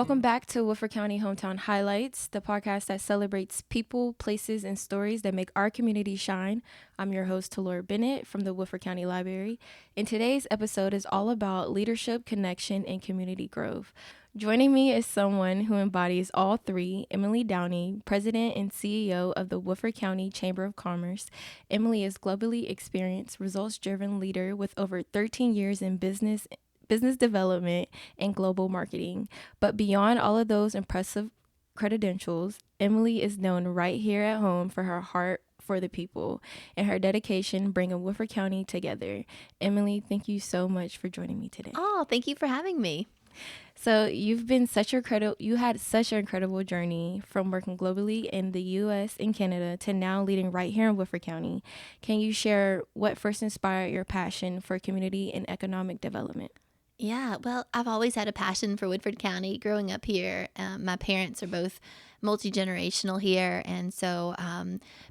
Welcome back to Woodford County Hometown Highlights, the podcast that celebrates people, places, and stories that make our community shine. I'm your host, Talor Bennett from the Woodford County Library, and today's episode is all about leadership, connection, and community growth. Joining me is someone who embodies all three, Emily Downey, President and CEO of the Woodford County Chamber of Commerce. Emily is globally experienced, results-driven leader with over 13 years in business development and global marketing. But beyond all of those impressive credentials, Emily is known right here at home for her heart for the people and her dedication bringing Woodford County together. Emily, thank you so much for joining me today. Oh, thank you for having me. So you had such an incredible journey from working globally in the U.S. and Canada to now leading right here in Woodford County. Can you share what first inspired your passion for community and economic development? Yeah, well, I've always had a passion for Woodford County growing up here. My parents are both multi-generational here. And so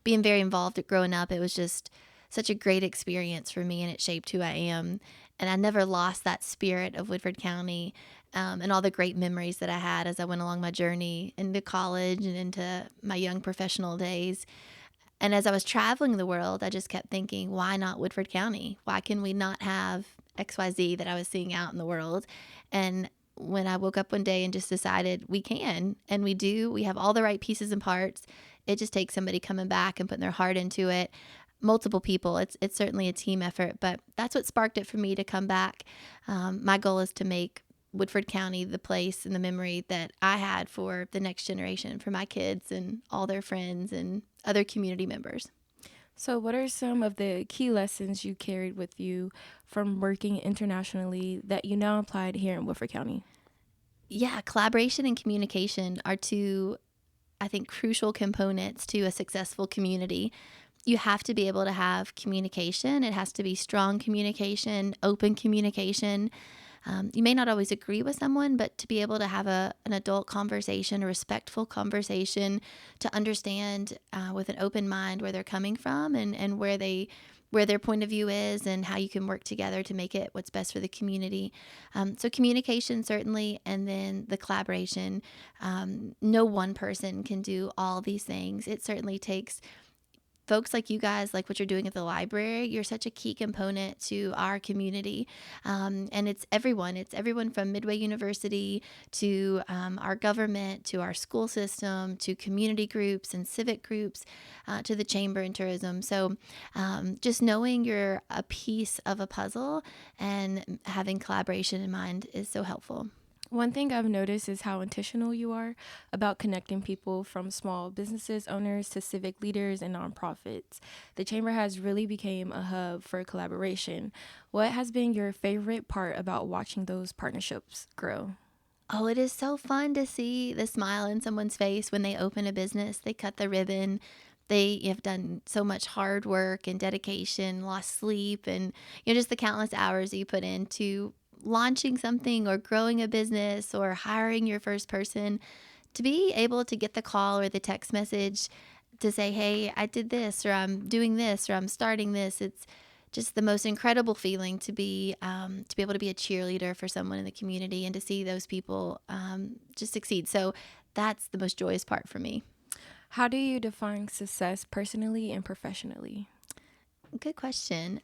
being very involved growing up, it was just such a great experience for me and it shaped who I am. And I never lost that spirit of Woodford County and all the great memories that I had as I went along my journey into college and into my young professional days. And as I was traveling the world, I just kept thinking, why not Woodford County? Why can we not have XYZ that I was seeing out in the world? And when I woke up one day and just decided we can, and we do, we have all the right pieces and parts. It just takes somebody coming back and putting their heart into it. Multiple people. It's certainly a team effort, but that's what sparked it for me to come back. My goal is to make Woodford County the place and the memory that I had for the next generation, for my kids and all their friends and other community members. So what are some of the key lessons you carried with you from working internationally that you now applied here in Woodford County? Yeah, collaboration and communication are two, I think, crucial components to a successful community. You have to be able to have communication. It has to be strong communication, open communication. You may not always agree with someone, but to be able to have an adult conversation, a respectful conversation, to understand with an open mind where they're coming from and where their point of view is and how you can work together to make it what's best for the community. So communication certainly, and then the collaboration. No one person can do all these things. It certainly takes folks like you guys, like what you're doing at the library. You're such a key component to our community. And it's everyone. It's everyone from Midway University to our government, to our school system, to community groups and civic groups, to the chamber and tourism. So just knowing you're a piece of a puzzle and having collaboration in mind is so helpful. One thing I've noticed is how intentional you are about connecting people from small businesses owners to civic leaders and nonprofits. The Chamber has really become a hub for collaboration. What has been your favorite part about watching those partnerships grow? Oh, it is so fun to see the smile in someone's face when they open a business, they cut the ribbon. They have done so much hard work and dedication, lost sleep, and just the countless hours that you put into launching something or growing a business or hiring your first person. To be able to get the call or the text message to say, hey, I did this, or I'm doing this, or I'm starting this. It's just the most incredible feeling to be able to be a cheerleader for someone in the community and to see those people just succeed. So that's the most joyous part for me. How do you define success personally and professionally? Good question.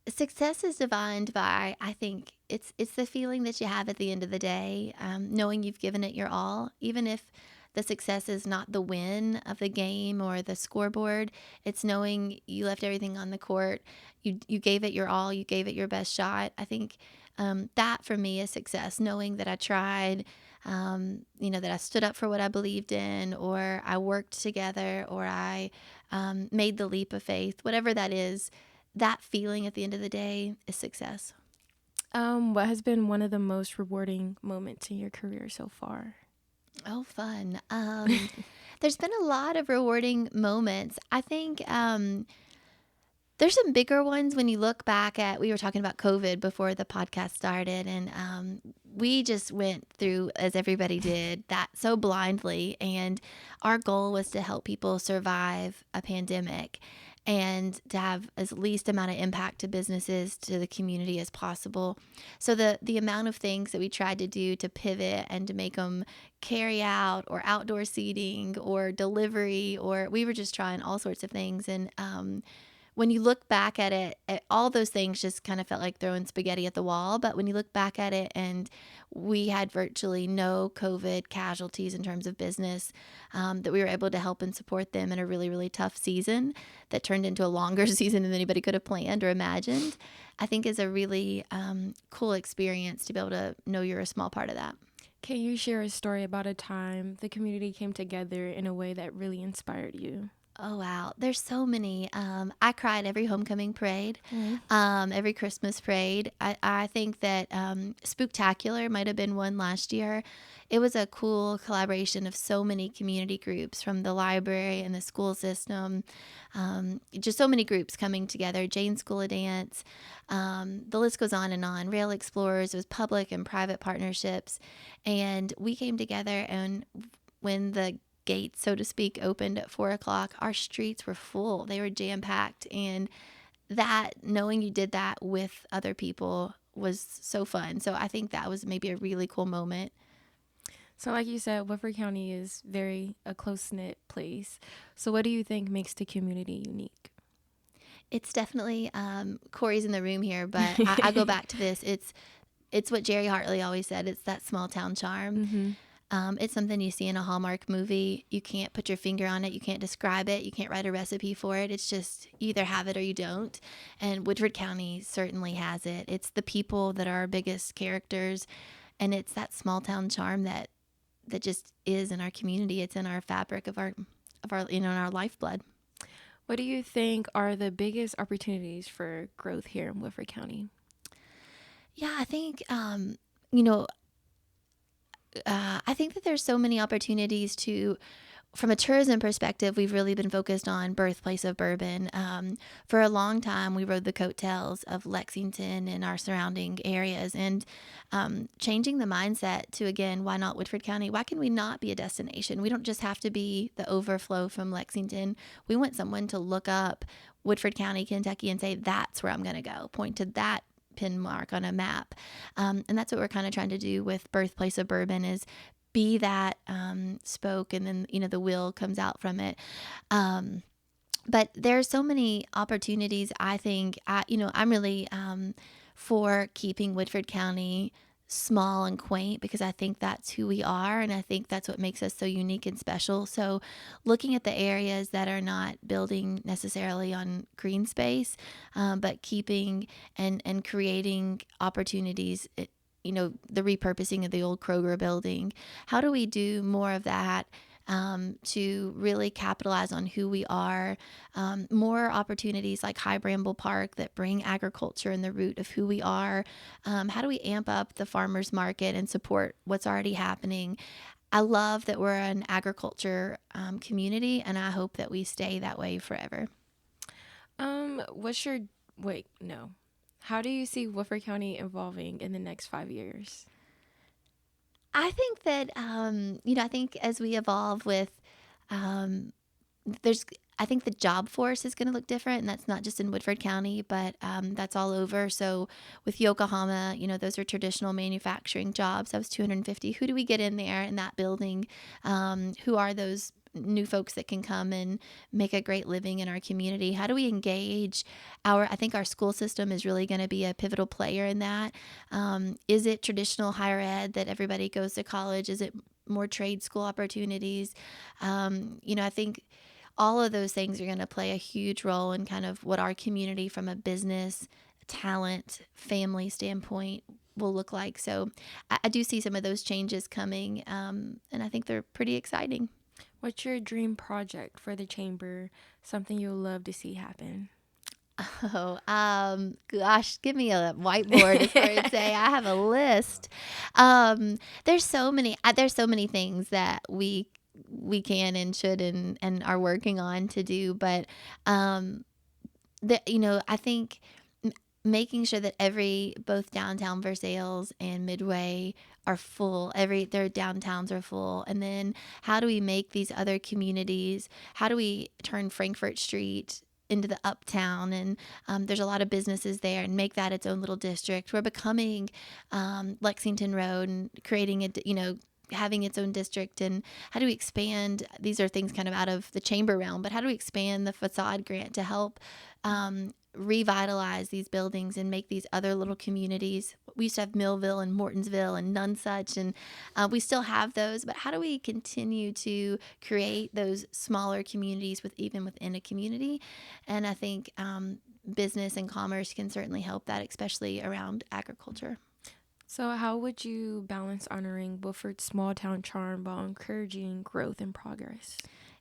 Success is defined by, I think, it's the feeling that you have at the end of the day, knowing you've given it your all, even if the success is not the win of the game or the scoreboard. It's knowing you left everything on the court, you gave it your all, you gave it your best shot. I think that for me is success, knowing that I tried, that I stood up for what I believed in, or I worked together, or I made the leap of faith, whatever that is. That feeling at the end of the day is success. What has been one of the most rewarding moments in your career so far? Oh, fun. There's been a lot of rewarding moments. I think there's some bigger ones when you look back at, we were talking about COVID before the podcast started, and we just went through, as everybody did, that so blindly. And our goal was to help people survive a pandemic. and to have as least amount of impact to businesses, to the community as possible. So the amount of things that we tried to do to pivot and to make them carry out or outdoor seating or delivery, or we were just trying all sorts of things. And when you look back at it, all those things just kind of felt like throwing spaghetti at the wall. But when you look back at it, and we had virtually no COVID casualties in terms of business, that we were able to help and support them in a really, really tough season that turned into a longer season than anybody could have planned or imagined, I think is a really cool experience to be able to know you're a small part of that. Can you share a story about a time the community came together in a way that really inspired you? Oh, wow. There's so many. I cried every homecoming parade, every Christmas parade. I think that Spooktacular might have been one last year. It was a cool collaboration of so many community groups from the library and the school system. Just so many groups coming together. Jane School of Dance. The list goes on and on. Rail Explorers. It was public and private partnerships. And we came together, and when the gates, so to speak, opened at 4 o'clock, our streets were full. They were jam packed. And that, knowing you did that with other people, was so fun. So I think that was maybe a really cool moment. So like you said, Woodford County is very a close-knit place. So what do you think makes the community unique? It's definitely, Corey's in the room here, but I go back to this. It's what Jerry Hartley always said. It's that small town charm. Mm-hmm. It's something you see in a Hallmark movie. You can't put your finger on it. You can't describe it. You can't write a recipe for it. It's just you either have it or you don't. And Woodford County certainly has it. It's the people that are our biggest characters, and it's that small town charm that just is in our community. It's in our fabric of our in our lifeblood. What do you think are the biggest opportunities for growth here in Woodford County? Yeah, I think you know I think that there's so many opportunities to, from a tourism perspective, we've really been focused on birthplace of bourbon. For a long time, we rode the coattails of Lexington and our surrounding areas, and changing the mindset to, again, why not Woodford County? Why can we not be a destination? We don't just have to be the overflow from Lexington. We want someone to look up Woodford County, Kentucky, and say, that's where I'm going to go. Point to that pin mark on a map. And that's what we're kind of trying to do with Birthplace of Bourbon, is be that spoke, and then, the wheel comes out from it. But there are so many opportunities. I think, I'm really for keeping Woodford County small and quaint, because I think that's who we are, and I think that's what makes us so unique and special. So looking at the areas that are not building necessarily on green space, but keeping and creating opportunities, the repurposing of the old Kroger building. How do we do more of that to really capitalize on who we are? More opportunities like High Bramble Park that bring agriculture in the root of who we are. How do we amp up the farmers market and support what's already happening? I love that we're an agriculture community, and I hope that we stay that way forever. How do you see Woodford County evolving in the next 5 years? I think that, I think as we evolve with, I think the job force is going to look different, and that's not just in Woodford County, but that's all over. So with Yokohama, those are traditional manufacturing jobs. That was 250. Who do we get in there in that building? Who are those new folks that can come and make a great living in our community? How do we engage I think our school system is really going to be a pivotal player in that. Is it traditional higher ed that everybody goes to college? Is it more trade school opportunities? I think all of those things are going to play a huge role in kind of what our community from a business, talent, family standpoint will look like. So I do see some of those changes coming, and I think they're pretty exciting. What's your dream project for the chamber? Something you'll love to see happen? Oh, gosh, give me a whiteboard is where I'd say. I have a list. There's so many things that we can and should and are working on to do, but I think making sure that both downtown Versailles and Midway are full. Their downtowns are full. And then how do we make these other communities, how do we turn Frankfurt Street into the uptown, and there's a lot of businesses there, and make that its own little district. We're becoming Lexington Road and creating having its own district. And how do we expand? These are things kind of out of the chamber realm, but how do we expand the facade grant to help revitalize these buildings and make these other little communities? We used to have Millville and Mortonsville and Nonesuch, and we still have those, but how do we continue to create those smaller communities even within a community? And I think business and commerce can certainly help that, especially around agriculture. So how would you balance honoring Woodford's small town charm while encouraging growth and progress?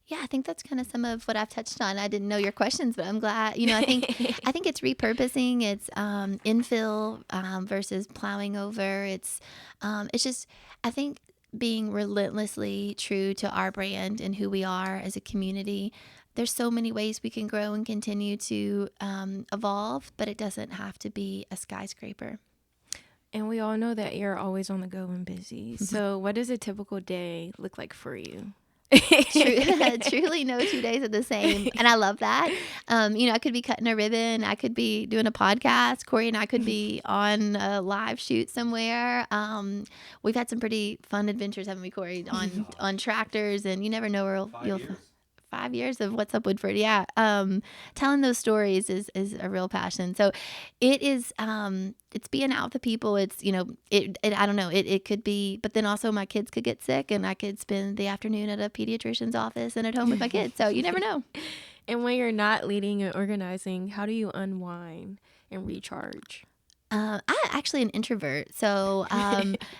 Yeah, I think that's kind of some of what I've touched on. I didn't know your questions, but I'm glad. I think it's repurposing. It's infill versus plowing over. It's just, I think, being relentlessly true to our brand and who we are as a community. There's so many ways we can grow and continue to evolve, but it doesn't have to be a skyscraper. And we all know that you're always on the go and busy. So what does a typical day look like for you? Truly no 2 days are the same. And I love that. I could be cutting a ribbon. I could be doing a podcast. Corey and I could be on a live shoot somewhere. We've had some pretty fun adventures, haven't we, Corey, on tractors, and you never know where you'll 5 years of What's Up Woodford. Yeah. Telling those stories is a real passion. So it is, it's being out with the people. It's, I don't know, it could be, but then also my kids could get sick and I could spend the afternoon at a pediatrician's office and at home with my kids. So you never know. And when you're not leading and organizing, how do you unwind and recharge? I'm actually an introvert, so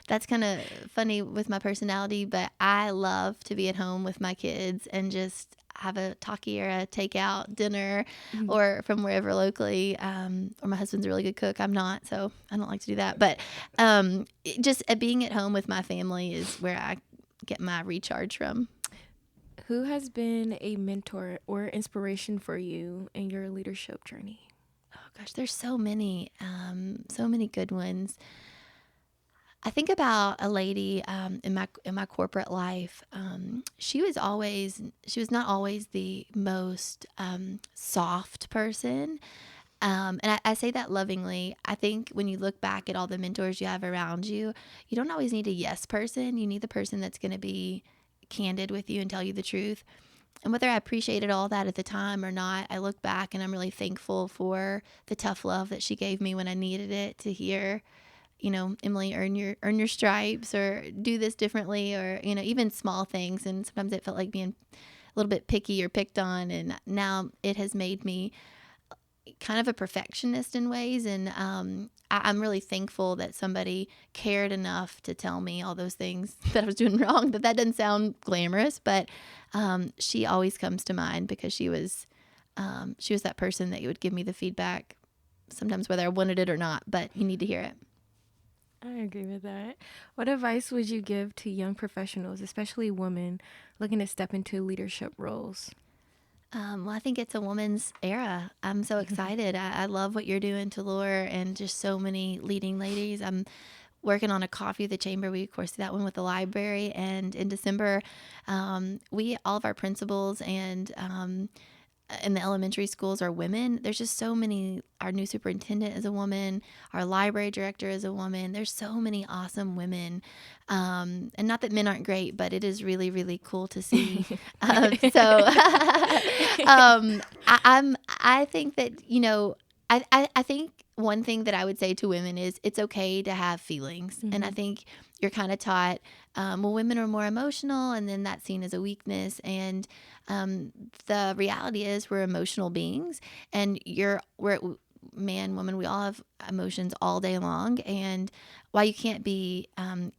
that's kind of funny with my personality, but I love to be at home with my kids and just have a talkie or a takeout dinner or from wherever locally, or my husband's a really good cook. I'm not, so I don't like to do that. But just being at home with my family is where I get my recharge from. Who has been a mentor or inspiration for you in your leadership journey? Oh gosh, there's so many good ones. I think about a lady in my corporate life. She was not always the most soft person. And I say that lovingly. I think when you look back at all the mentors you have around you, you don't always need a yes person. You need the person that's going to be candid with you and tell you the truth. And whether I appreciated all that at the time or not, I look back and I'm really thankful for the tough love that she gave me when I needed it, to hear, Emily, earn your stripes, or do this differently, or, even small things. And sometimes it felt like being a little bit picky or picked on. And now it has made me kind of a perfectionist in ways. And I'm really thankful that somebody cared enough to tell me all those things that I was doing wrong. That doesn't sound glamorous, but she always comes to mind because she was that person that would give me the feedback, sometimes whether I wanted it or not, but you need to hear it. I agree with that. What advice would you give to young professionals, especially women, looking to step into leadership roles? Well, I think it's a woman's era. I'm so excited. I love what you're doing, Talor, and just so many leading ladies. I'm working on a Coffee of the Chamber. We, of course, did that one with the library. And in December, all of our principals and in the elementary schools are women. There's just so many. Our new superintendent is a woman. Our library director is a woman. There's so many awesome women. And not that men aren't great, but it is really, really cool to see. I think that, I think one thing that I would say to women is it's okay to have feelings. Mm-hmm. And I think you're kind of taught, women are more emotional, and then that's seen as a weakness. And the reality is we're emotional beings, and we're man, woman, we all have emotions all day long. And while you can't be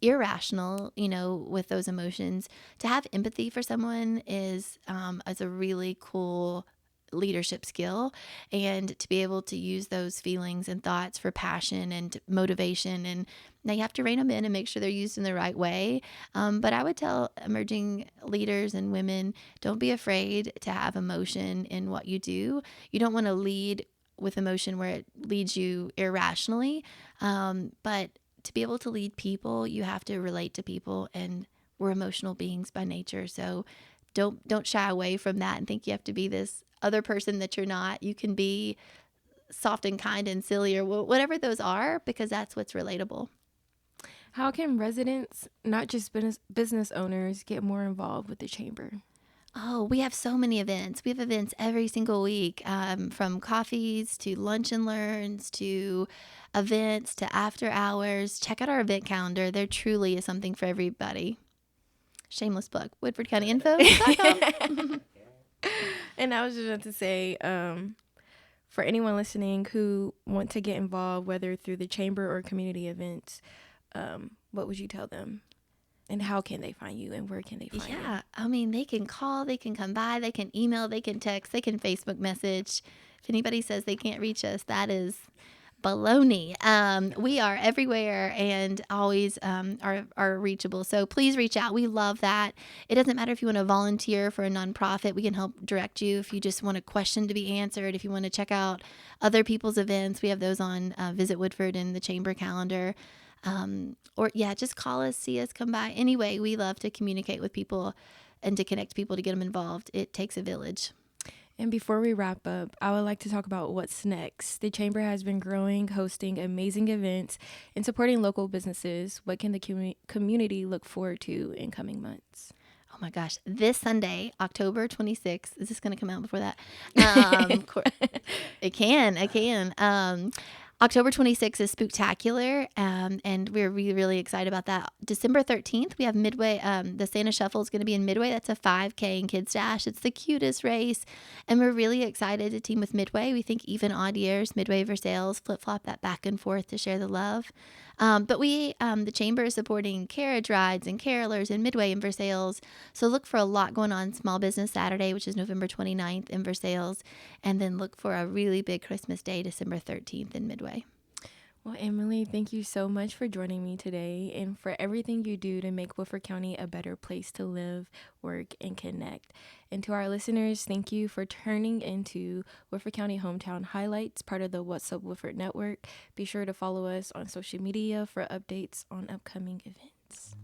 irrational, with those emotions, to have empathy for someone is a really cool leadership skill, and to be able to use those feelings and thoughts for passion and motivation. And now you have to rein them in and make sure they're used in the right way. But I would tell emerging leaders and women, don't be afraid to have emotion in what you do. You don't want to lead with emotion where it leads you irrationally. But to be able to lead people, you have to relate to people, and we're emotional beings by nature. So don't shy away from that and think you have to be this other person that you're not. You can be soft and kind and silly, or whatever those are, because that's what's relatable. How can residents, not just business owners, get more involved with the chamber? Oh, we have so many events. We have events every single week, from coffees to lunch and learns to events to after hours. Check out our event calendar. There truly is something for everybody. Shameless plug. WoodfordCountyInfo.com. And I was just about to say, for anyone listening who want to get involved, whether through the chamber or community events, what would you tell them? And how can they find you, and where can they find you? Yeah, I mean, they can call, they can come by, they can email, they can text, they can Facebook message. If anybody says they can't reach us, that is baloney. We are everywhere and always are reachable. So please reach out. We love that. It doesn't matter if you want to volunteer for a nonprofit. We can help direct you. If you just want a question to be answered, if you want to check out other people's events, we have those on Visit Woodford and the chamber calendar. Or just call us, see us, come by. Anyway, we love to communicate with people and to connect people to get them involved. It takes a village. And before we wrap up, I would like to talk about what's next. The chamber has been growing, hosting amazing events, and supporting local businesses. What can the community look forward to in coming months? Oh my gosh, this Sunday, October 26th, is this going to come out before that? It can. October 26th is Spooktacular, and we're really, really excited about that. December 13th, we have Midway. The Santa Shuffle is going to be in Midway. That's a 5K in Kids Dash. It's the cutest race, and we're really excited to team with Midway. We think even odd years, Midway Versailles, flip-flop that back and forth to share the love. But the chamber is supporting carriage rides and carolers in Midway and Versailles. So look for a lot going on Small Business Saturday, which is November 29th in Versailles. And then look for a really big Christmas Day, December 13th in Midway. Well, Emily, thank you so much for joining me today and for everything you do to make Woodford County a better place to live, work, and connect. And to our listeners, thank you for turning into Woodford County Hometown Highlights, part of the What's Up Woodford Network. Be sure to follow us on social media for updates on upcoming events.